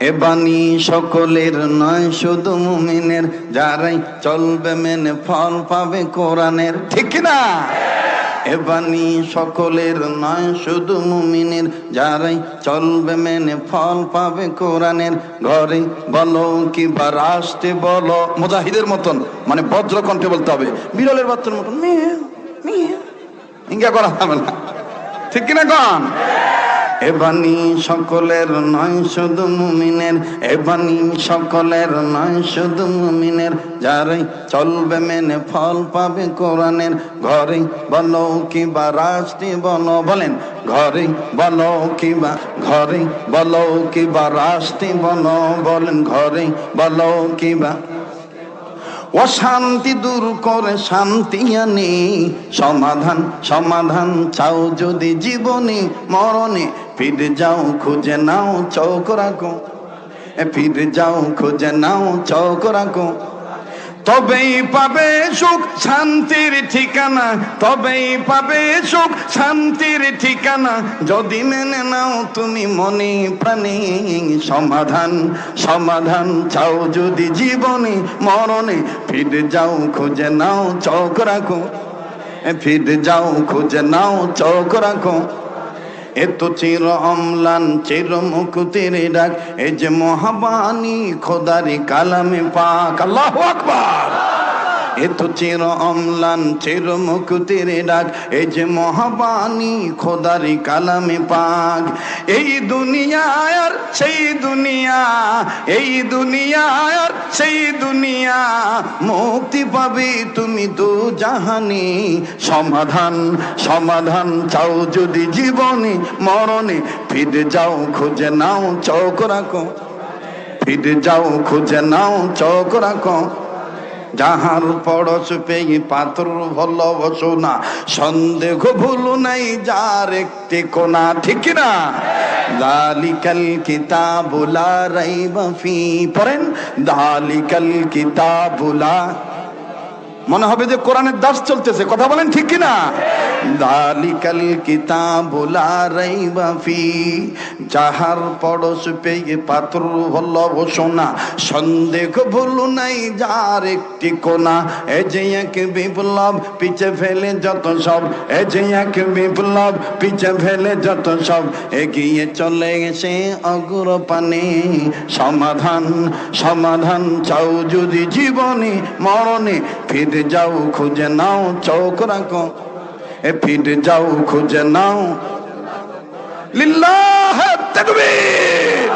এ বাণী সকলের নয় শুধু মুমিনের, যারাই চলবে মেনে ফল পাবে কোরআনের। ঠিক কিনা? এ বাণী সকলের নয় শুধু মুমিনের, যারাই চলবে মেনে ফল পাবে কোরআনের। ঘরে বলো কিংবা রাষ্ট্রে বলো, মুজাহিদের মতন মানে বজ্র কণ্ঠে বলতে হবে, বিড়ালের বাচ্চার মতন মিয়াও মিয়াও ইঙ্গা করা যাবে না। ঠিক কিনা কন? এ বাণী সকলের নয় শুধু মুমিনের, এ বাণী সকলের নয় শুধু মুমিনের, যারাই চলবে মেনে ফল পাবে কোরআনের। ঘরে বলো কিংবা রাষ্ট্রে বলো, বলেন ঘরে বলো কিংবা, ঘরে বলো কিংবা রাষ্ট্রে বলো, বলেন ঘরে বলো কিংবা। অশান্তি দূর করে শান্তি আনে, সমাধান সমাধান চাও যদি জীবনে মরণে, ফিরে যাও খুঁজে নাও চৌক রাখো, ফিরে যাও খুঁজে নাও চৌক রাখো, তবেই পাবে সুখ শান্তির ঠিকানা, তবেই পাবে সুখ শান্তির ঠিকানা, যদি মেনে নাও তুমি মনে প্রাণে। সমাধান সমাধান চাও যদি জীবনে মরণে, ফিরে যাও খুঁজে নাও চৌক রাখো, ফিরে যাও খুঁজে নাও চৌক রাখো। এত চির অম্লান চির মুকুতির ডাক, এ যে মহাবাণী খোদারি কালামে পাক। আল্লাহু আকবার। এত চির অম্লান চির মুকুতির ডাক, এই যে মহাবাণী খোদারি কালামে পাক। এই দুনিয়া আর সেই দুনিয়া, এই দুনিয়া আর সেই দুনিয়া, মুক্তি পাবে তুমি দু জাহানে। সমাধান সমাধান চাও যদি জীবনে মরণে, ফিরে যাও খুঁজে নাও চৌক রাখো, ফিরে যাও খুঁজে নাও চৌক রাখো। যাহার পরশ পেয়ে পাথর ভালোবাসো না, সন্দেহ ভুল নাই যার একটি কোনা। ঠিক না? যালিকাল কিতাবু লা রাইবা ফি, পড়েন যালিকাল কিতাবু লা, মনে হবে যে কোরআনের দাস চলতেছে, কথা বলেন ঠিক কিনা? যালিকাল কিতাবু লা রাইবা ফি, যাহার পরশ পেয়ে পাথর ভালোবাসো না, সন্দেহ ভুল নাই যার একটি কোনা। এ যে এক বিপ্লব পিছে ফেলে যত সব, এ যে এক বিপ্লব পিছে ফেলে যত সব, এগিয়ে চলে এসে অগ্রপানে। সমাধান সমাধান চাও যদি জীবনে মরণে, ফিরে যাও খুঁজে নাও চৌক রাখো, এ ফিরে যাও খুঁজে নাও। লিল্লাহ তাকবীর।